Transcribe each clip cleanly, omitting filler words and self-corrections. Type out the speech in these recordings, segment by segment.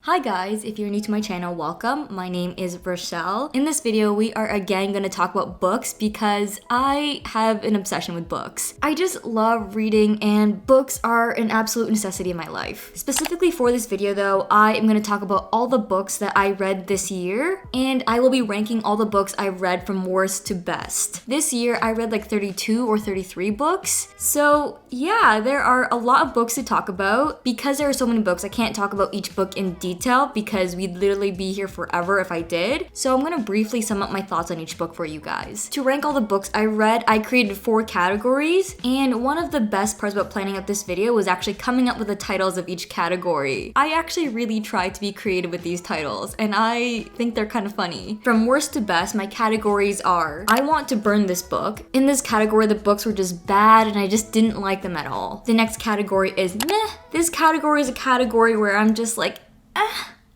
Hi guys, if you're new to my channel, welcome. My name is Rachelle. In this video, we are again going to talk about books because I have an obsession with books. I just love reading and books are an absolute necessity in my life. Specifically for this video though, I am going to talk about all the books that I read this year and I will be ranking all the books I read from worst to best. This year, I read like 32 or 33 books. So yeah, there are a lot of books to talk about. Because there are so many books, I can't talk about each book in detail because we'd literally be here forever if I did. So I'm gonna briefly sum up my thoughts on each book for you guys. To rank all the books I read, I created 4 categories, and one of the best parts about planning out this video was actually coming up with the titles of each category. I actually really tried to be creative with these titles, and I think they're kind of funny. From worst to best, my categories are: I want to burn this book. In this category, the books were just bad and I just didn't like them at all. The next category is meh. This category is a category where I'm just like,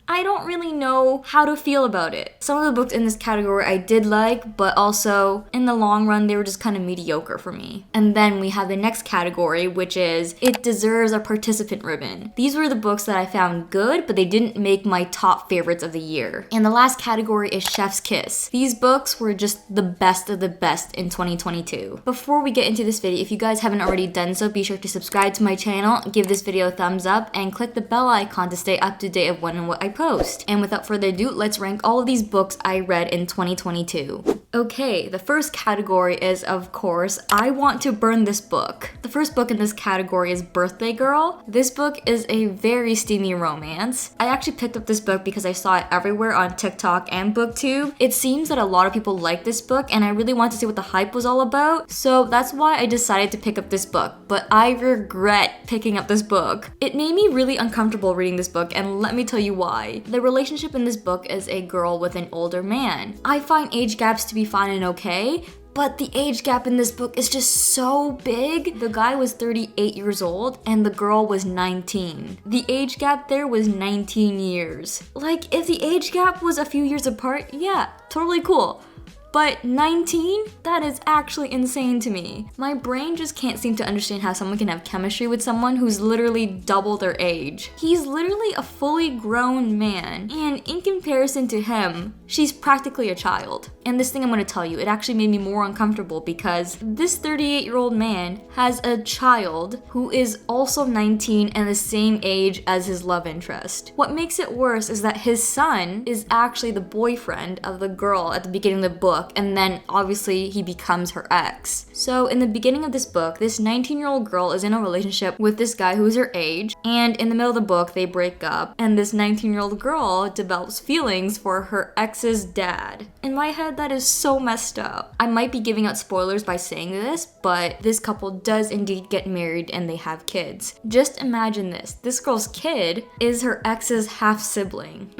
I don't really know how to feel about it. Some of the books in this category I did like, but also in the long run, they were just kind of mediocre for me. And then we have the next category, which is it deserves a participant ribbon. These were the books that I found good, but they didn't make my top favorites of the year. And the last category is Chef's Kiss. These books were just the best of the best in 2022. Before we get into this video, if you guys haven't already done so, be sure to subscribe to my channel, give this video a thumbs up, and click the bell icon to stay up to date of when and what I post. And without further ado, let's rank all of these books I read in 2022. Okay, the first category is, of course, I want to burn this book. The first book in this category is Birthday Girl. This book is a very steamy romance. I actually picked up this book because I saw it everywhere on TikTok and BookTube. It seems that a lot of people like this book and I really wanted to see what the hype was all about, so that's why I decided to pick up this book, but I regret picking up this book. It made me really uncomfortable reading this book, and let me tell you why. The relationship in this book is a girl with an older man. I find age gaps to be fine and okay, but the age gap in this book is just so big. The guy was 38 years old and the girl was 19. The age gap there was 19 years. Like, if the age gap was a few years apart, yeah, totally cool. But 19? That is actually insane to me. My brain just can't seem to understand how someone can have chemistry with someone who's literally double their age. He's literally a fully grown man, and in comparison to him, she's practically a child. And this thing I'm gonna tell you, it actually made me more uncomfortable because this 38-year-old man has a child who is also 19 and the same age as his love interest. What makes it worse is that his son is actually the boyfriend of the girl at the beginning of the book, and then obviously he becomes her ex. So in the beginning of this book, this 19-year-old girl is in a relationship with this guy who's her age, and in the middle of the book they break up, and this 19-year-old girl develops feelings for her ex's dad. In my head, that is so messed up. I might be giving out spoilers by saying this, but this couple does indeed get married and they have kids. Just imagine this. This girl's kid is her ex's half-sibling.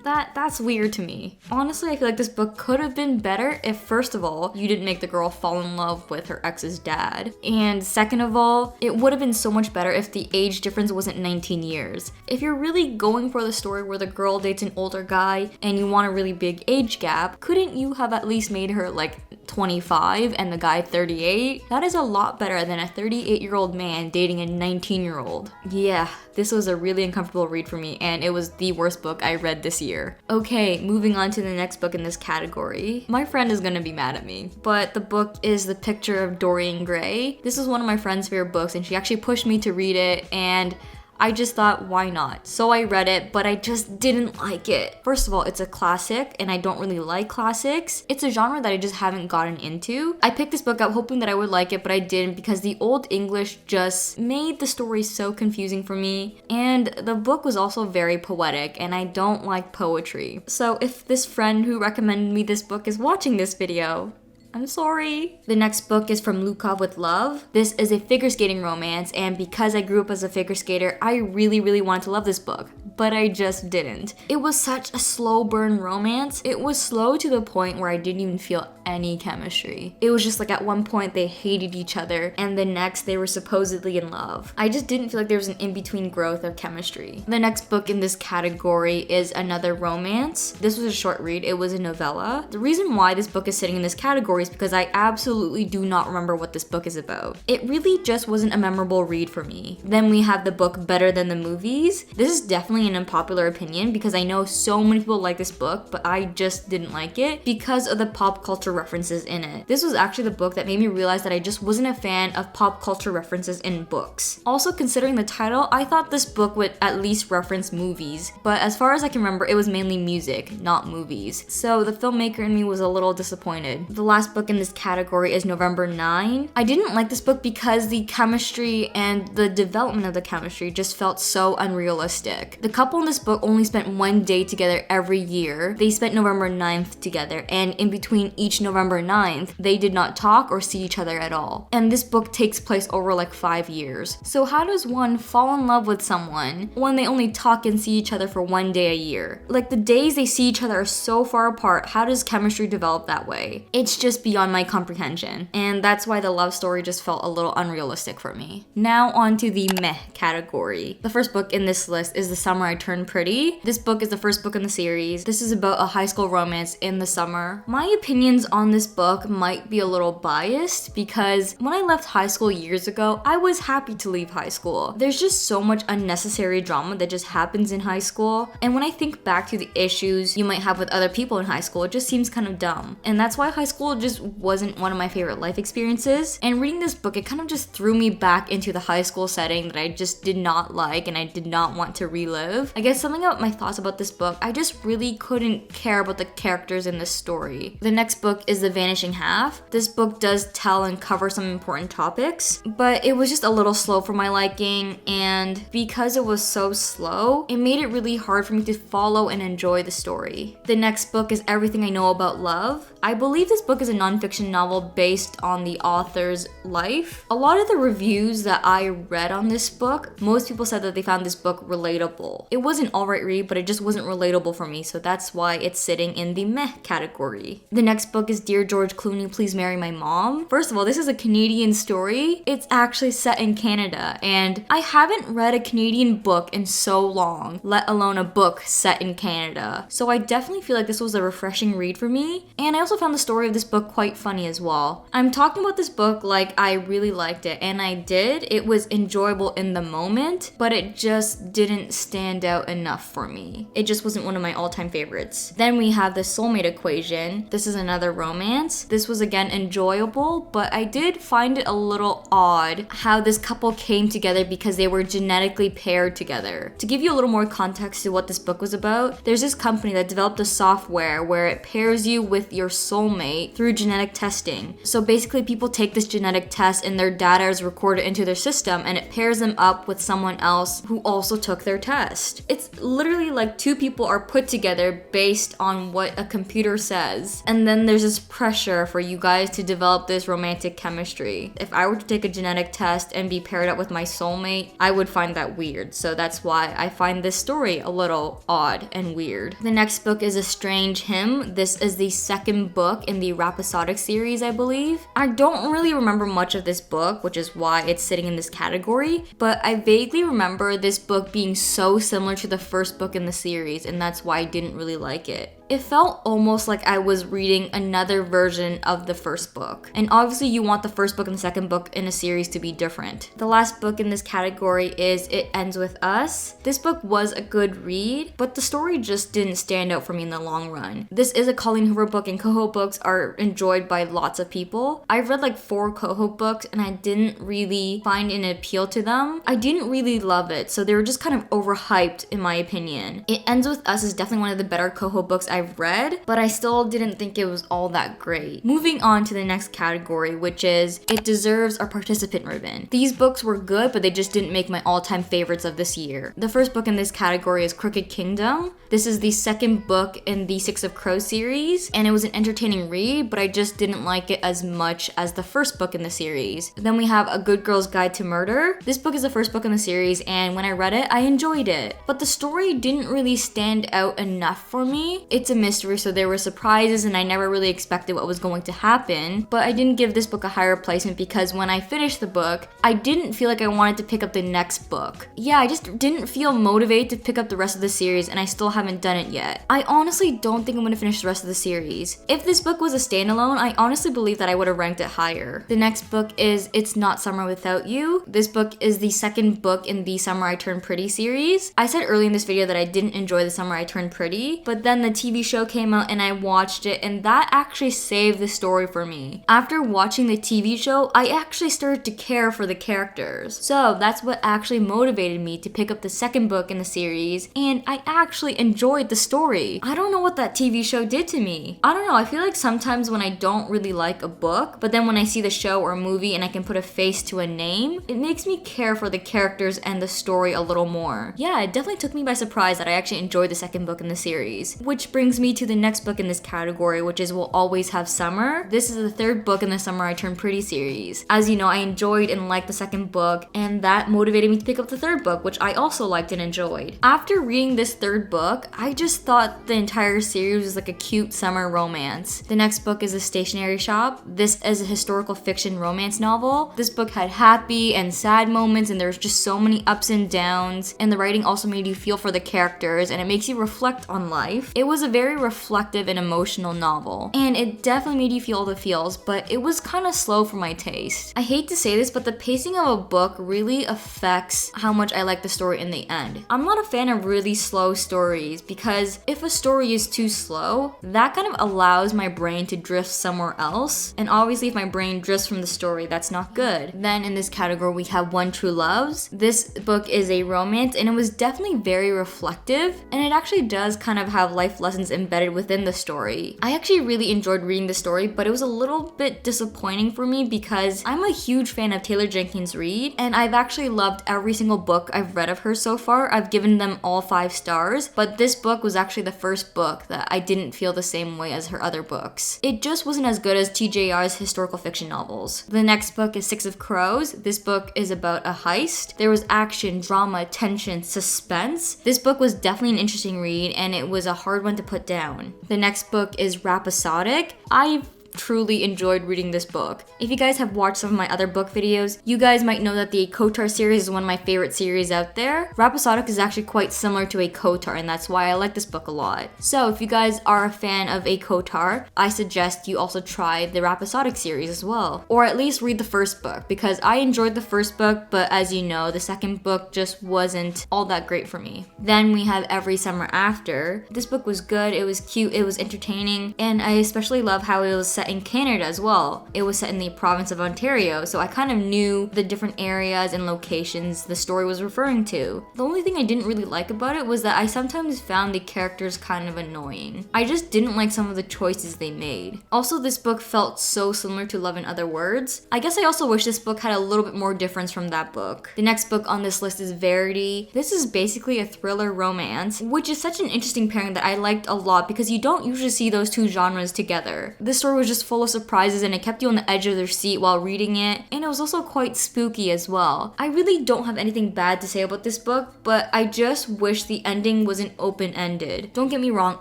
That's weird to me. Honestly, I feel like this book could have been better if, first of all, you didn't make the girl fall in love with her ex's dad. And second of all, it would have been so much better if the age difference wasn't 19 years. If you're really going for the story where the girl dates an older guy and you want a really big age gap, couldn't you have at least made her like 25 and the guy 38? That is a lot better than a 38-year-old man dating a 19-year-old. Yeah, this was a really uncomfortable read for me, and it was the worst book I read this year. Okay, moving on to the next book in this category. My friend is gonna be mad at me, but the book is The Picture of Dorian Gray. This is one of my friend's favorite books, and she actually pushed me to read it, and I just thought, why not? So I read it, but I just didn't like it. First of all, it's a classic, and I don't really like classics. It's a genre that I just haven't gotten into. I picked this book up hoping that I would like it, but I didn't because the Old English just made the story so confusing for me. And the book was also very poetic, and I don't like poetry. So if this friend who recommended me this book is watching this video, I'm sorry. The next book is From Lukov with Love. This is a figure skating romance, and because I grew up as a figure skater, I really wanted to love this book, but I just didn't. It was such a slow burn romance. It was slow to the point where I didn't even feel any chemistry. It was just like at one point they hated each other, and the next they were supposedly in love. I just didn't feel like there was an in-between growth of chemistry. The next book in this category is another romance. This was a short read. It was a novella. The reason why this book is sitting in this category is because I absolutely do not remember what this book is about. It really just wasn't a memorable read for me. Then we have the book Better Than the Movies. This is definitely an unpopular opinion because I know so many people like this book, but I just didn't like it because of the pop culture references in it. This was actually the book that made me realize that I just wasn't a fan of pop culture references in books. Also, considering the title, I thought this book would at least reference movies, but as far as I can remember, it was mainly music, not movies. So the filmmaker in me was a little disappointed. The last book in this category is November 9. I didn't like this book because the chemistry and the development of the chemistry just felt so unrealistic. The couple in this book only spent one day together every year. They spent November 9th together, and in between each November 9th, they did not talk or see each other at all. And this book takes place over like 5 years. So how does one fall in love with someone when they only talk and see each other for one day a year? Like, the days they see each other are so far apart. How does chemistry develop that way? It's just beyond my comprehension. And that's why the love story just felt a little unrealistic for me. Now on to the meh category. The first book in this list is The Summer I Turned Pretty. This book is the first book in the series. This is about a high school romance in the summer. My opinions on this book might be a little biased because when I left high school years ago, I was happy to leave high school. There's just so much unnecessary drama that just happens in high school. And when I think back to the issues you might have with other people in high school, it just seems kind of dumb. And that's why high school just wasn't one of my favorite life experiences. And reading this book, it kind of just threw me back into the high school setting that I just did not like and I did not want to relive. I guess something about my thoughts about this book, I just really couldn't care about the characters in this story. The next book is The Vanishing Half. This book does tell and cover some important topics, but it was just a little slow for my liking, and because it was so slow, it made it really hard for me to follow and enjoy the story. The next book is Everything I Know About Love. I believe this book is a nonfiction novel based on the author's life. A lot of the reviews that I read on this book, most people said that they found this book relatable. It was an alright read, but it just wasn't relatable for me, so that's why it's sitting in the meh category. The next book is Dear George Clooney, Please Marry My Mom. First of all, this is a Canadian story. It's actually set in Canada, and I haven't read a Canadian book in so long, let alone a book set in Canada. So I definitely feel like this was a refreshing read for me, and I also found the story of this book quite funny as well. I'm talking about this book like I really liked it, and I did. It was enjoyable in the moment, but it just didn't stand out enough for me. It just wasn't one of my all-time favorites. Then we have The Soulmate Equation. This is another romance. This was again enjoyable, but I did find it a little odd how this couple came together because they were genetically paired together. To give you a little more context to what this book was about, there's this company that developed a software where it pairs you with your soulmate through genetic testing. So basically people take this genetic test and their data is recorded into their system and it pairs them up with someone else who also took their test. It's literally like two people are put together based on what a computer says. And then there's this pressure for you guys to develop this romantic chemistry. If I were to take a genetic test and be paired up with my soulmate, I would find that weird. So that's why I find this story a little odd and weird. The next book is A Strange Hymn. This is the second book in the Rhapsodic series, I believe. I don't really remember much of this book, which is why it's sitting in this category, but I vaguely remember this book being so similar to the first book in the series, and that's why I didn't really like it. It felt almost like I was reading another version of the first book. And obviously you want the first book and the second book in a series to be different. The last book in this category is It Ends With Us. This book was a good read, but the story just didn't stand out for me in the long run. This is a Colleen Hoover book, and Coho books are enjoyed by lots of people. I've read like 4 Coho books and I didn't really find an appeal to them. I didn't really love it, so they were just kind of overhyped in my opinion. It Ends With Us is definitely one of the better Coho books I've read, but I still didn't think it was all that great. Moving on to the next category, which is It Deserves a Participant Ribbon. These books were good, but they just didn't make my all-time favorites of this year. The first book in this category is Crooked Kingdom. This is the second book in the Six of Crows series, and it was an entertaining read, but I just didn't like it as much as the first book in the series. Then we have A Good Girl's Guide to Murder. This book is the first book in the series, and when I read it, I enjoyed it. But the story didn't really stand out enough for me. It It's a mystery, so there were surprises and I never really expected what was going to happen, but I didn't give this book a higher placement because when I finished the book, I didn't feel like I wanted to pick up the next book. Yeah, I just didn't feel motivated to pick up the rest of the series and I still haven't done it yet. I honestly don't think I'm gonna finish the rest of the series. If this book was a standalone, I honestly believe that I would have ranked it higher. The next book is It's Not Summer Without You. This book is the second book in the Summer I Turned Pretty series. I said early in this video that I didn't enjoy The Summer I Turned Pretty, but then the TV show came out and I watched it and that actually saved the story for me. After watching the TV show, I actually started to care for the characters. So that's what actually motivated me to pick up the second book in the series, and I actually enjoyed the story. I don't know what that TV show did to me. I don't know, I feel like sometimes when I don't really like a book, but then when I see the show or movie and I can put a face to a name, it makes me care for the characters and the story a little more. Yeah, it definitely took me by surprise that I actually enjoyed the second book in the series. Which brings me to the next book in this category, which is We'll Always Have Summer. This is the third book in the Summer I Turned Pretty series. As you know, I enjoyed and liked the second book, and that motivated me to pick up the third book, which I also liked and enjoyed. After reading this third book, I just thought the entire series was like a cute summer romance. The next book is The Stationery Shop. This is a historical fiction romance novel. This book had happy and sad moments, and there's just so many ups and downs, and the writing also made you feel for the characters, and it makes you reflect on life. It was a very reflective and emotional novel, and it definitely made you feel all the feels, but it was kind of slow for my taste. I hate to say this, but the pacing of a book really affects how much I like the story in the end. I'm not a fan of really slow stories because if a story is too slow, that kind of allows my brain to drift somewhere else, and obviously if my brain drifts from the story, that's not good. Then in this category we have One True Loves. This book is a romance and it was definitely very reflective, and it actually does kind of have life lessons embedded within the story. I actually really enjoyed reading the story, but it was a little bit disappointing for me because I'm a huge fan of Taylor Jenkins Reid, and I've actually loved every single book I've read of her so far. I've given them all 5 stars, but this book was actually the first book that I didn't feel the same way as her other books. It just wasn't as good as TJR's historical fiction novels. The next book is Six of Crows. This book is about a heist. There was action, drama, tension, suspense. This book was definitely an interesting read, and it was a hard one to put down. The next book is Rhapsodic. I've truly enjoyed reading this book. If you guys have watched some of my other book videos, you guys might know that the Kotar series is one of my favorite series out there. Rhapsodic is actually quite similar to a Kotar, and that's why I like this book a lot. So if you guys are a fan of a Kotar, I suggest you also try the Rhapsodic series as well, or at least read the first book, because I enjoyed the first book, but as you know, the second book just wasn't all that great for me. Then we have Every Summer After. This book was good, it was cute, it was entertaining, and I especially love how it was set in Canada as well. It was set in the province of Ontario, so I kind of knew the different areas and locations the story was referring to. The only thing I didn't really like about it was that I sometimes found the characters kind of annoying. I just didn't like some of the choices they made. Also, this book felt so similar to Love in Other Words. I guess I also wish this book had a little bit more difference from that book. The next book on this list is Verity. This is basically a thriller romance, which is such an interesting pairing that I liked a lot because you don't usually see those two genres together. This story was just full of surprises and it kept you on the edge of their seat while reading it, and it was also quite spooky as well. I really don't have anything bad to say about this book, but I just wish the ending wasn't open-ended. Don't get me wrong,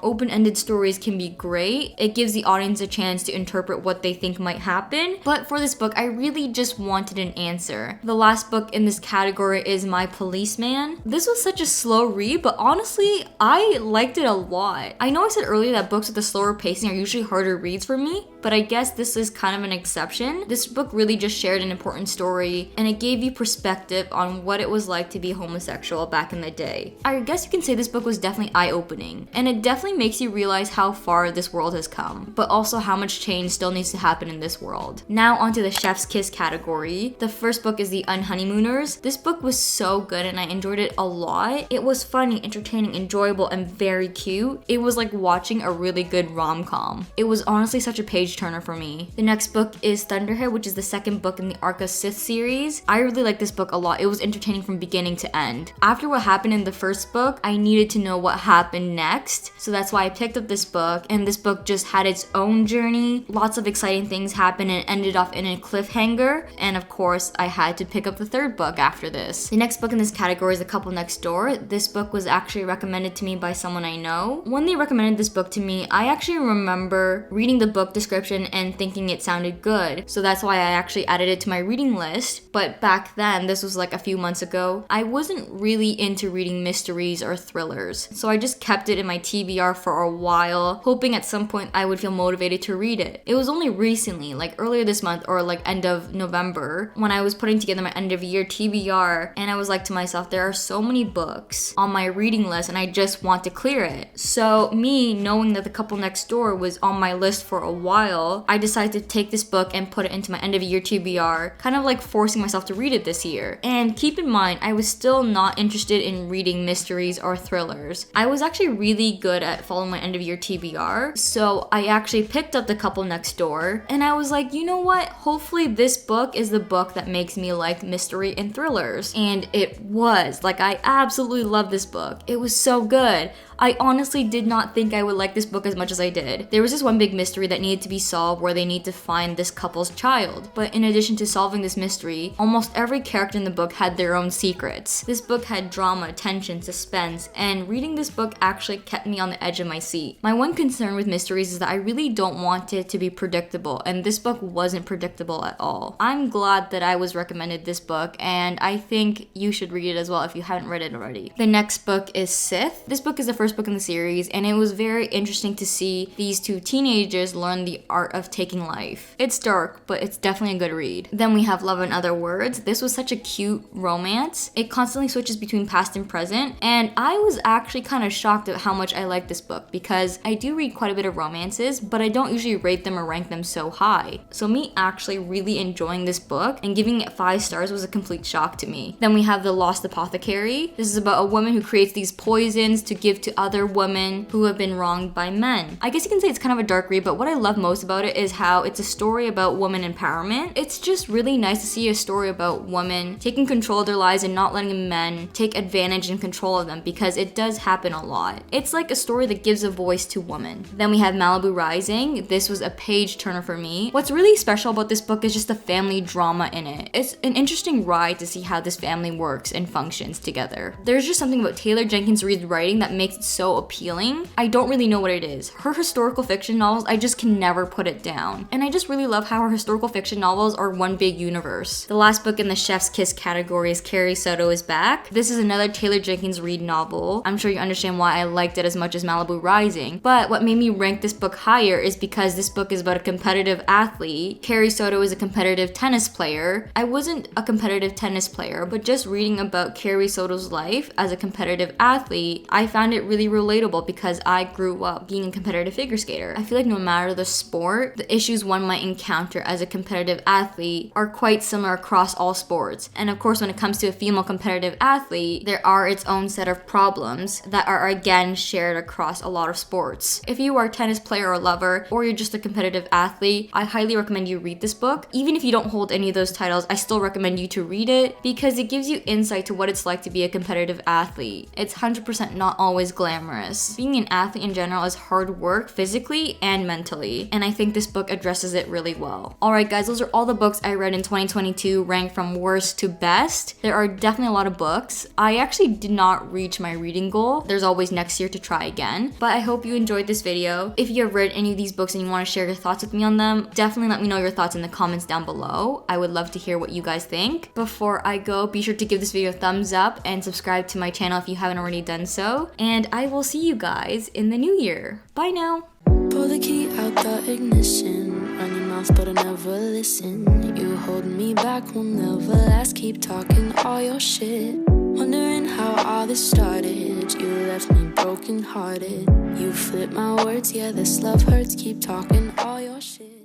open-ended stories can be great. It gives the audience a chance to interpret what they think might happen, but for this book, I really just wanted an answer. The last book in this category is My Policeman. This was such a slow read, but honestly, I liked it a lot. I know I said earlier that books with a slower pacing are usually harder reads for me, but I guess this is kind of an exception. This book really just shared an important story, and it gave you perspective on what it was like to be homosexual back in the day. I guess you can say this book was definitely eye-opening, and it definitely makes you realize how far this world has come, but also how much change still needs to happen in this world. Now onto the Chef's Kiss category. The first book is The Unhoneymooners. This book was so good and I enjoyed it a lot. It was funny, entertaining, enjoyable, and very cute. It was like watching a really good rom-com. It was honestly such a page page turner for me. The next book is Thunderhead, which is the second book in the Arc of Sith series. I really like this book a lot. It was entertaining from beginning to end. After what happened in the first book, I needed to know what happened next, so that's why I picked up this book, and this book just had its own journey. Lots of exciting things happened and ended off in a cliffhanger, and of course I had to pick up the third book after this. The next book in this category is The Couple Next Door. This book was actually recommended to me by someone I know. When they recommended this book to me, I actually remember reading the book description and thinking it sounded good, so that's why I actually added it to my reading list. But back then, this was like a few months ago, I wasn't really into reading mysteries or thrillers, so I just kept it in my TBR for a while, hoping at some point I would feel motivated to read it. It was only recently, like earlier this month or like end of November, when I was putting together my end of year TBR, and I was like to myself, there are so many books on my reading list and I just want to clear it. So me knowing that The Couple Next Door was on my list for a while, I decided to take this book and put it into my end of year TBR, kind of like forcing myself to read it this year. And keep in mind, I was still not interested in reading mysteries or thrillers. I was actually really good at following my end of year TBR, so I actually picked up The Couple Next Door, and I was like, you know what? Hopefully this book is the book that makes me like mystery and thrillers. And it was. Like, I absolutely love this book. It was so good. I honestly did not think I would like this book as much as I did. There was this one big mystery that needed to be solved where they need to find this couple's child. But in addition to solving this mystery, almost every character in the book had their own secrets. This book had drama, tension, suspense, and reading this book actually kept me on the edge of my seat. My one concern with mysteries is that I really don't want it to be predictable, and this book wasn't predictable at all. I'm glad that I was recommended this book, and I think you should read it as well if you haven't read it already. The next book is Sith. This book is the first book in the series, and it was very interesting to see these two teenagers learn the art of taking life. It's dark, but it's definitely a good read. Then we have Love in Other Words. This was such a cute romance. It constantly switches between past and present, and I was actually kind of shocked at how much I like this book because I do read quite a bit of romances, but I don't usually rate them or rank them so high. So me actually really enjoying this book and giving it 5 stars was a complete shock to me. Then we have The Lost Apothecary. This is about a woman who creates these poisons to give to other women who have been wronged by men. I guess you can say it's kind of a dark read, but what I love most about it is how it's a story about woman empowerment. It's just really nice to see a story about women taking control of their lives and not letting men take advantage and control of them, because it does happen a lot. It's like a story that gives a voice to women. Then we have Malibu Rising. This was a page turner for me. What's really special about this book is just the family drama in it. It's an interesting ride to see how this family works and functions together. There's just something about Taylor Jenkins Reid's writing that makes it so appealing. I don't really know what it is. Her historical fiction novels, I just can never put it down. And I just really love how her historical fiction novels are one big universe. The last book in the Chef's Kiss category is Carrie Soto is Back. This is another Taylor Jenkins Reid novel. I'm sure you understand why I liked it as much as Malibu Rising, but what made me rank this book higher is because this book is about a competitive athlete. Carrie Soto is a competitive tennis player. I wasn't a competitive tennis player, but just reading about Carrie Soto's life as a competitive athlete, I found it really relatable because I grew up being a competitive figure skater. I feel like no matter the sport, the issues one might encounter as a competitive athlete are quite similar across all sports. And of course, when it comes to a female competitive athlete, there are its own set of problems that are again shared across a lot of sports. If you are a tennis player or lover, or you're just a competitive athlete, I highly recommend you read this book. Even if you don't hold any of those titles, I still recommend you to read it because it gives you insight to what it's like to be a competitive athlete. It's 100% not always glamorous. Being an athlete in general is hard work physically and mentally, and I think this book addresses it really well. Alright guys, those are all the books I read in 2022 ranked from worst to best. There are definitely a lot of books. I actually did not reach my reading goal. There's always next year to try again, but I hope you enjoyed this video. If you have read any of these books and you want to share your thoughts with me on them, definitely let me know your thoughts in the comments down below. I would love to hear what you guys think. Before I go, be sure to give this video a thumbs up and subscribe to my channel if you haven't already done so, and I will see you guys in the new year. Bye now! Pull the key out the ignition. Run your mouth but I never listen. You hold me back, will never last. Keep talking all your shit. Wondering how all this started. You left me broken hearted. You flip my words, yeah, this love hurts. Keep talking all your shit.